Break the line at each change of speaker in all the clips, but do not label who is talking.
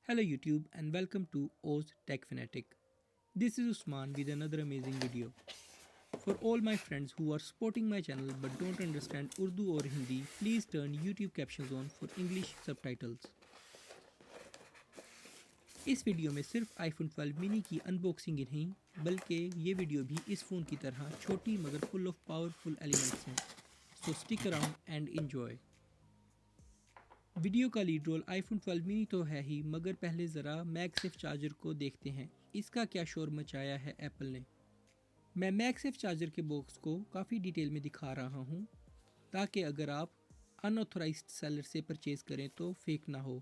Hello YouTube and welcome to Oz Tech Fanatic. This is Usman with another amazing video. For all my friends who are supporting my channel but don't understand Urdu or Hindi, please turn YouTube captions on for English subtitles. इस video में सिर्फ iPhone 12 mini की unboxing ही नहीं बल्कि ये video भी इस phone की तरह छोटी मगर फुल ऑफ पावरफुल एलिमेंट्स हैं. सो stick around and enjoy. Video का लीड रोल iPhone 12 mini तो है ही, मगर पहले ज़रा मैगसेफ चार्जर को देखते हैं. इसका क्या शोर मचाया है एप्पल ने. मैं मैगसेफ चार्जर के बॉक्स को काफ़ी डिटेल में दिखा रहा हूँ ताकि अगर आप अनऑथराइज्ड सेलर से परचेज़ करें तो फेक ना हो.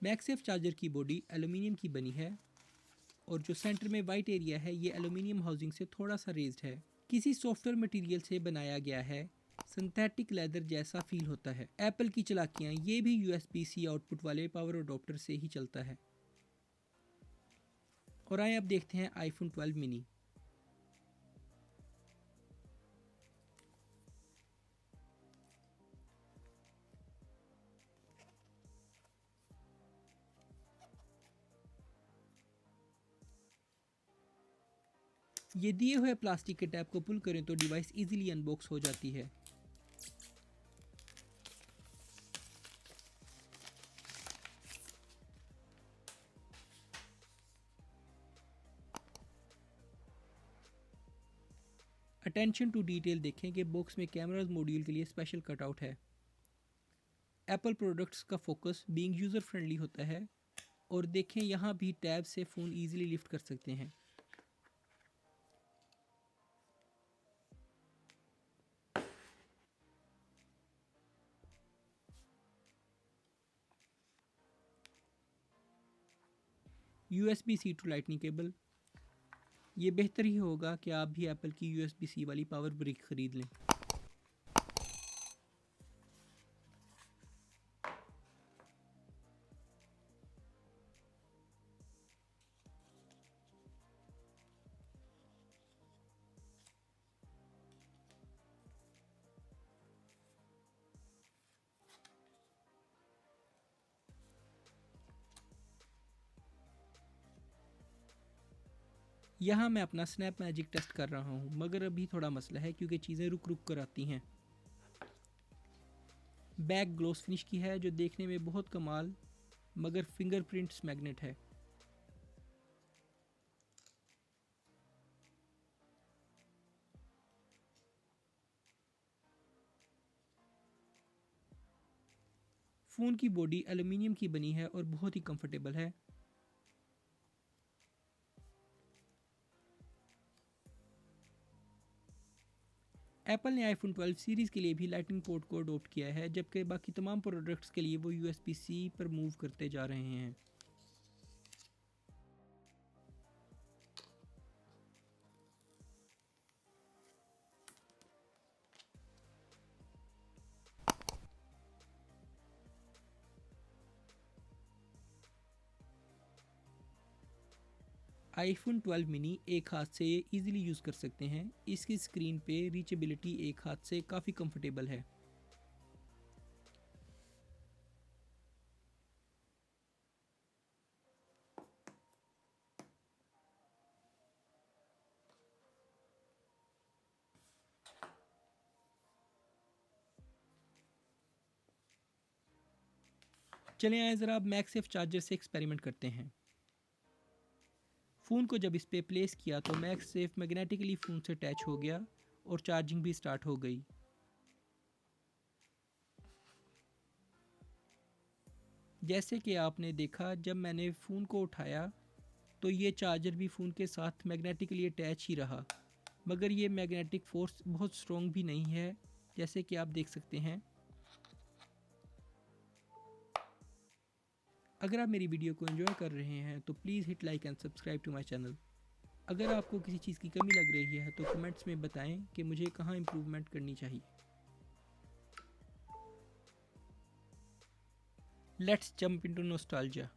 मैगसेफ चार्जर की बॉडी एलुमिनियम की बनी है और जो सेंटर में वाइट एरिया है ये एलुमिनियम हाउसिंग से थोड़ा सा रेज्ड है. किसी सॉफ्टवेयर मटेरियल से बनाया गया है. सिंथेटिक लेदर जैसा फील होता है. एप्पल की चालाकियाँ, ये भी USB-C आउटपुट वाले पावर अडोप्टर से ही चलता है. और आए अब देखते हैं iPhone 12 mini. ये दिए हुए प्लास्टिक के टैप को पुल करें तो डिवाइस इजीली अनबॉक्स हो जाती है. अटेंशन टू डिटेल देखें कि बॉक्स में कैमराज मॉड्यूल के लिए स्पेशल कटआउट है. एप्पल प्रोडक्ट्स का फोकस बीइंग यूज़र फ्रेंडली होता है. और देखें यहाँ भी टैब से फ़ोन इजीली लिफ्ट कर सकते हैं. USB-C to lightning cable. ये बेहतर ही होगा कि आप भी एप्पल की USB-C वाली पावर ब्रिक ख़रीद लें. यहाँ मैं अपना स्नैप मैजिक टेस्ट कर रहा हूँ, मगर अभी थोड़ा मसला है क्योंकि चीज़ें रुक रुक कर आती हैं. बैक ग्लॉस फिनिश की है जो देखने में बहुत कमाल मगर फिंगरप्रिंट्स मैग्नेट है. फ़ोन की बॉडी एल्युमिनियम की बनी है और बहुत ही कंफर्टेबल है. एप्पल ने iPhone 12 सीरीज़ के लिए भी लाइटनिंग पोर्ट को अडोप्ट किया है, जबकि बाकी तमाम प्रोडक्ट्स के लिए वो USB-C पर मूव करते जा रहे हैं. iPhone 12 mini एक हाथ से ये ईज़िली यूज़ कर सकते हैं. इसकी स्क्रीन पे रीचेबिलिटी एक हाथ से काफ़ी कंफर्टेबल है. चलें आए ज़रा अब मैगसेफ चार्जर से एक्सपेरिमेंट करते हैं. फ़ोन को जब इस पे प्लेस किया तो मैगसेफ मैग्नेटिकली फ़ोन से अटैच हो गया और चार्जिंग भी स्टार्ट हो गई. जैसे कि आपने देखा जब मैंने फ़ोन को उठाया तो ये चार्जर भी फ़ोन के साथ मैग्नेटिकली अटैच ही रहा, मगर ये मैग्नेटिक फोर्स बहुत स्ट्रॉन्ग भी नहीं है जैसे कि आप देख सकते हैं. अगर आप मेरी वीडियो को एंजॉय कर रहे हैं तो please hit like and subscribe to my channel. अगर आपको किसी चीज़ की कमी लग रही है तो कमेंट्स में बताएं कि मुझे कहाँ इम्प्रूवमेंट करनी चाहिए. Let's jump into nostalgia.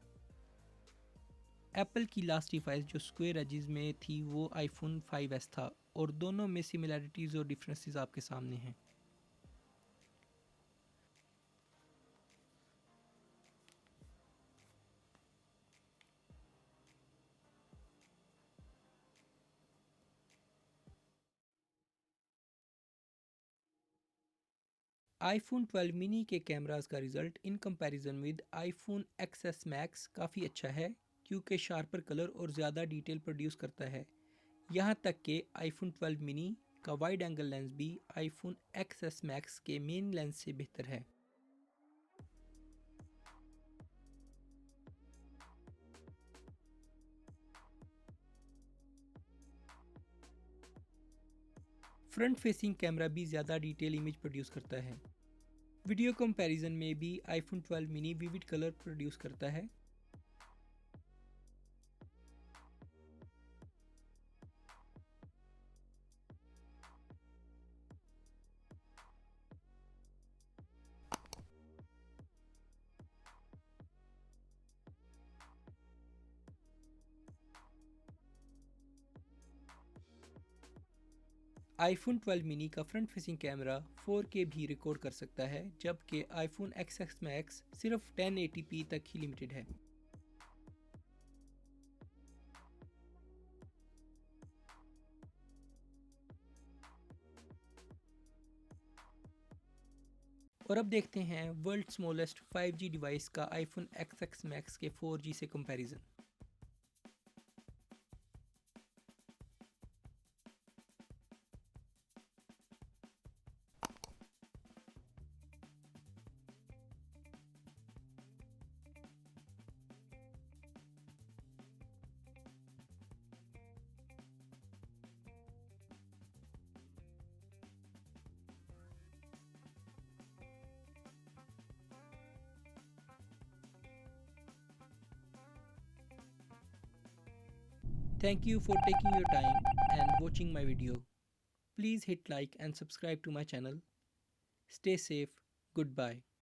Apple की लास्ट डिवाइस जो स्क्वायर एजेस में थी वो आईफोन 5s था, और दोनों में सिमिलैरिटीज़ और डिफरेंसेस आपके सामने हैं। आईफोन 12 मिनी के कैमरास का result in comparison with iPhone XS max काफ़ी अच्छा है, क्योंकि शार्पर कलर और ज़्यादा डिटेल प्रोड्यूस करता है। यहाँ तक कि आईफोन 12 मिनी का वाइड एंगल लेंस भी आईफोन XS मैक्स के मेन लेंस से बेहतर है। फ्रंट फेसिंग कैमरा भी ज़्यादा डिटेल इमेज प्रोड्यूस करता है। वीडियो कंपैरिजन में भी iPhone 12 mini vivid colour produce करता है। आईफोन 12 मिनी का फ्रंट फेसिंग कैमरा 4K भी रिकॉर्ड कर सकता है, जबकि आईफोन XS मैक्स सिर्फ 1080p तक ही लिमिटेड है। और अब देखते हैं वर्ल्ड स्मॉलेस्ट 5G डिवाइस का आईफोन XS मैक्स के 4G से comparison. Thank you for taking your time and watching my video. Please hit like and subscribe to my channel. Stay safe. Goodbye.